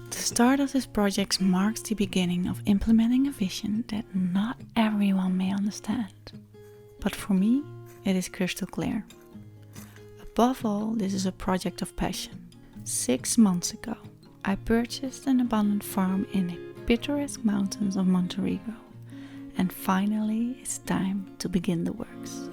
The start of this project marks the beginning of implementing a vision that not everyone may understand. But for me, it is crystal clear. Above all, this is a project of passion. 6 months ago, I purchased an abandoned farm in the picturesque mountains of Montenegro, and finally it's time to begin the works.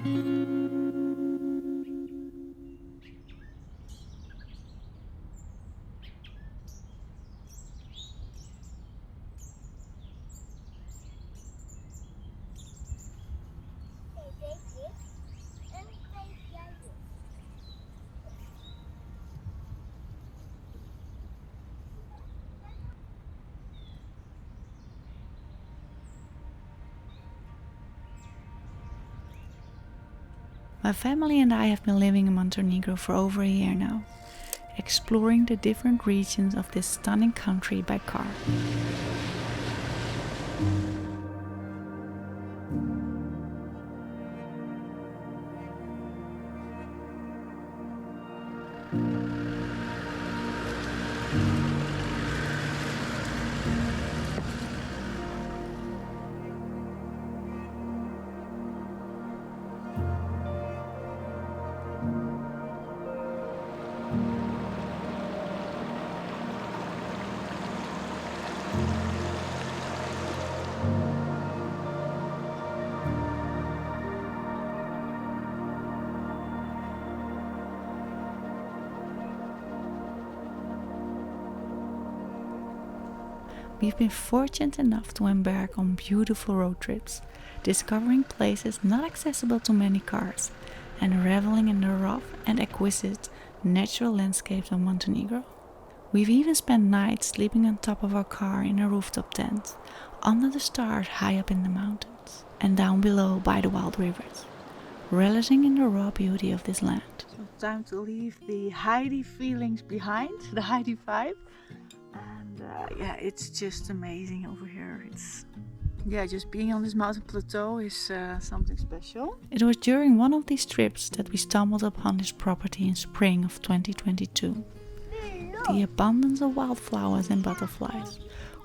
My family and I have been living in Montenegro for over a year now, exploring the different regions of this stunning country by car. We've been fortunate enough to embark on beautiful road trips, discovering places not accessible to many cars, and reveling in the rough and exquisite natural landscapes of Montenegro. We've even spent nights sleeping on top of our car in a rooftop tent, under the stars high up in the mountains, and down below by the wild rivers, relishing in the raw beauty of this land. So time to leave the Heidi feelings behind, the Heidi vibe. And it's just amazing over here. Just being on this mountain plateau is something special. It was during one of these trips that we stumbled upon this property in spring of 2022. The abundance of wildflowers and butterflies,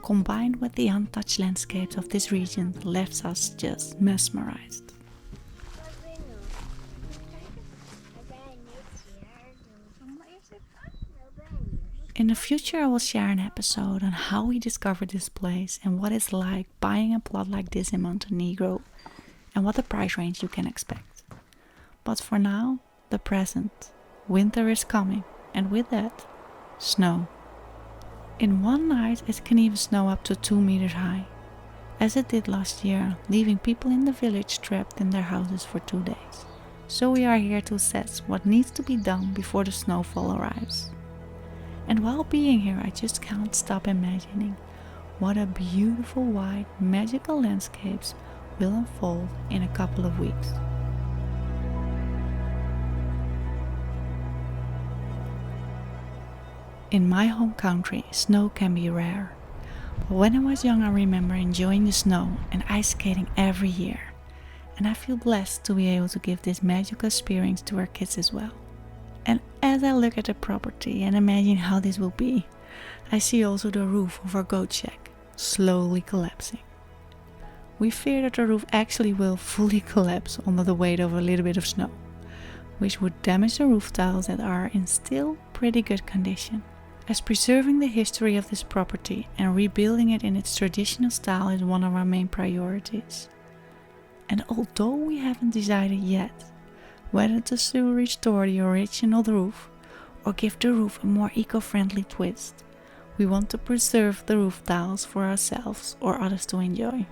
combined with the untouched landscapes of this region, left us just mesmerized. In the future, I will share an episode on how we discovered this place and what it's like buying a plot like this in Montenegro and what the price range you can expect. But for now, the present. Winter is coming, and with that, snow. In one night, it can even snow up to 2 meters high, as it did last year, leaving people in the village trapped in their houses for 2 days. So we are here to assess what needs to be done before the snowfall arrives. And while being here, I just can't stop imagining what a beautiful, wide, magical landscapes will unfold in a couple of weeks. In my home country, snow can be rare. But when I was young, I remember enjoying the snow and ice skating every year. And I feel blessed to be able to give this magical experience to our kids as well. And as I look at the property and imagine how this will be, I see also the roof of our goat shack slowly collapsing. We fear that the roof actually will fully collapse under the weight of a little bit of snow, which would damage the roof tiles that are in still pretty good condition. As preserving the history of this property and rebuilding it in its traditional style is one of our main priorities. And although we haven't decided yet whether to still restore the original roof or give the roof a more eco-friendly twist, we want to preserve the roof tiles for ourselves or others to enjoy.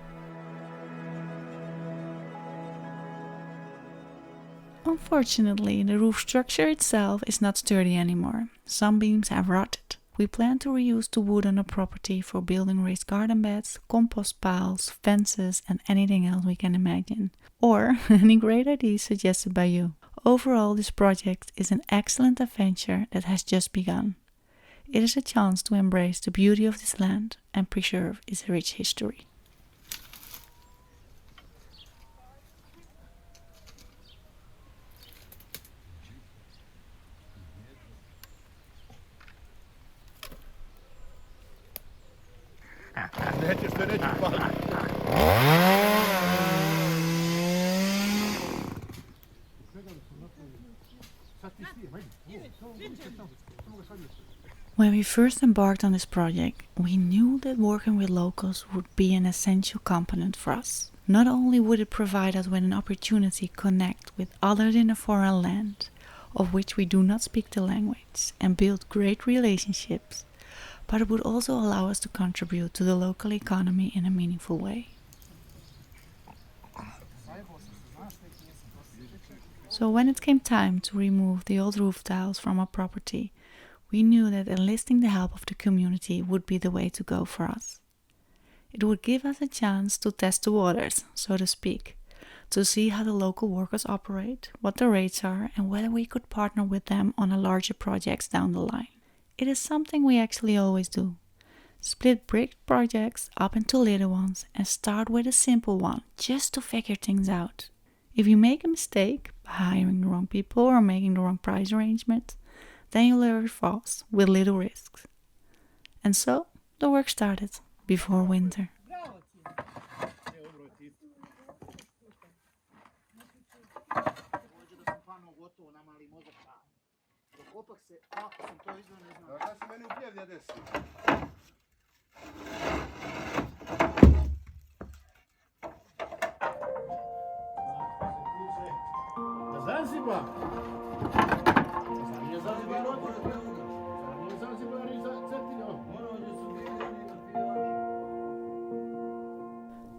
Unfortunately, the roof structure itself is not sturdy anymore. Some beams have rotted. We plan to reuse the wood on the property for building raised garden beds, compost piles, fences and anything else we can imagine. Or any great ideas suggested by you. Overall, this project is an excellent adventure that has just begun. It is a chance to embrace the beauty of this land and preserve its rich history. When we first embarked on this project, we knew that working with locals would be an essential component for us. Not only would it provide us with an opportunity to connect with others in a foreign land, of which we do not speak the language, and build great relationships, but it would also allow us to contribute to the local economy in a meaningful way. So when it came time to remove the old roof tiles from our property, we knew that enlisting the help of the community would be the way to go for us. It would give us a chance to test the waters, so to speak, to see how the local workers operate, what the rates are, and whether we could partner with them on a larger projects down the line. It is something we actually always do. Split big projects up into little ones and start with a simple one, just to figure things out. If you make a mistake by hiring the wrong people or making the wrong price arrangement, then you learn fast with little risks. And so the work started before winter.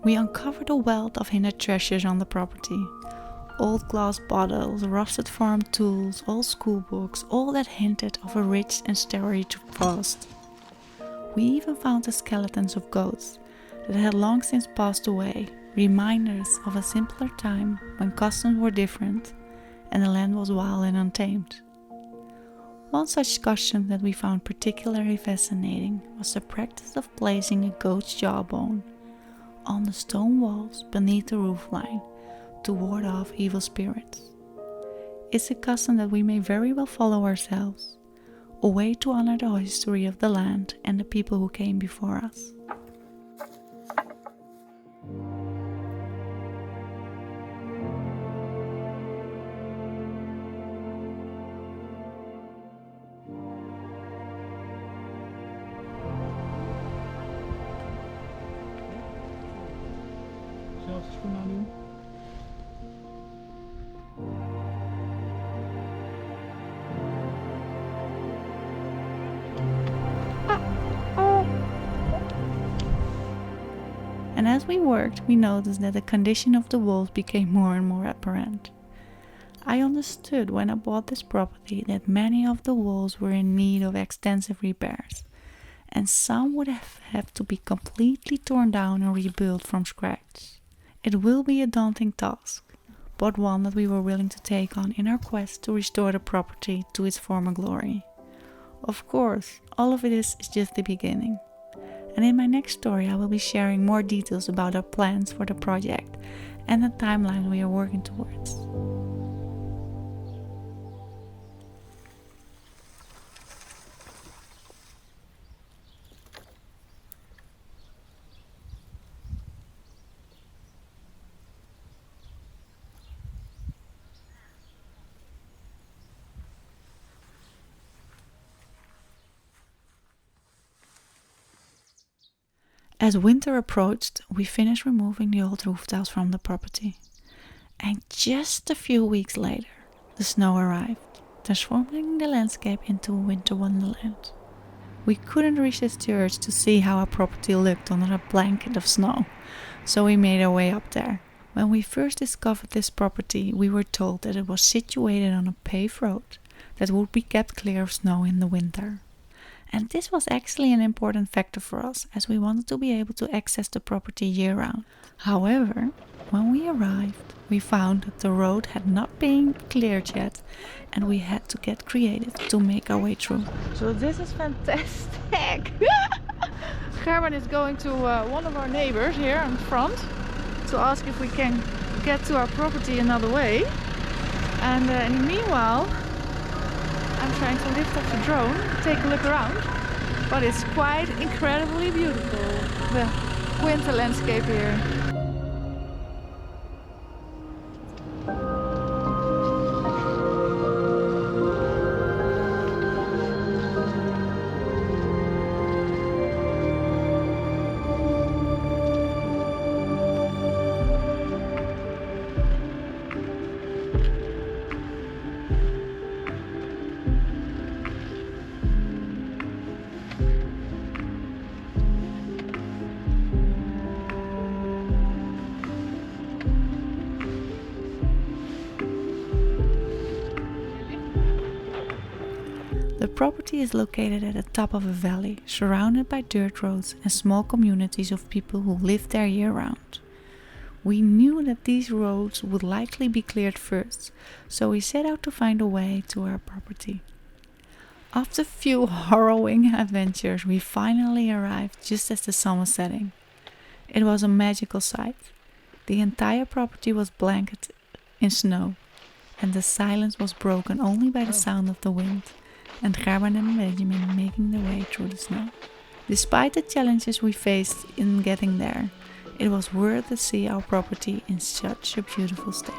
We uncovered a wealth of hidden treasures on the property. Old glass bottles, rusted farm tools, old school books, all that hinted of a rich and storied past. We even found the skeletons of goats that had long since passed away, reminders of a simpler time when customs were different and the land was wild and untamed. One such custom that we found particularly fascinating was the practice of placing a goat's jawbone on the stone walls beneath the roofline to ward off evil spirits. It's a custom that we may very well follow ourselves, a way to honor the history of the land and the people who came before us. And as we worked, we noticed that the condition of the walls became more and more apparent. I understood when I bought this property that many of the walls were in need of extensive repairs, and some would have to be completely torn down and rebuilt from scratch. It will be a daunting task, but one that we were willing to take on in our quest to restore the property to its former glory. Of course, all of this is just the beginning. And in my next story I will be sharing more details about our plans for the project and the timeline we are working towards. As winter approached, we finished removing the old roof tiles from the property. And just a few weeks later, the snow arrived, transforming the landscape into a winter wonderland. We couldn't resist the urge to see how our property looked under a blanket of snow, so we made our way up there. When we first discovered this property, we were told that it was situated on a paved road that would be kept clear of snow in the winter. And this was actually an important factor for us, as we wanted to be able to access the property year-round. However, when we arrived, we found that the road had not been cleared yet, and we had to get creative to make our way through. So this is fantastic! Gerben is going to one of our neighbors here in front to ask if we can get to our property another way. And in the meanwhile, I'm trying to lift up the drone, take a look around, but it's quite incredibly beautiful, the winter landscape here. The property is located at the top of a valley, surrounded by dirt roads and small communities of people who live there year-round. We knew that these roads would likely be cleared first, so we set out to find a way to our property. After a few harrowing adventures, we finally arrived just as the sun was setting. It was a magical sight. The entire property was blanketed in snow, and the silence was broken only by the sound of the wind and Gerben and Benjamin making their way through the snow. Despite the challenges we faced in getting there, it was worth to see our property in such a beautiful state.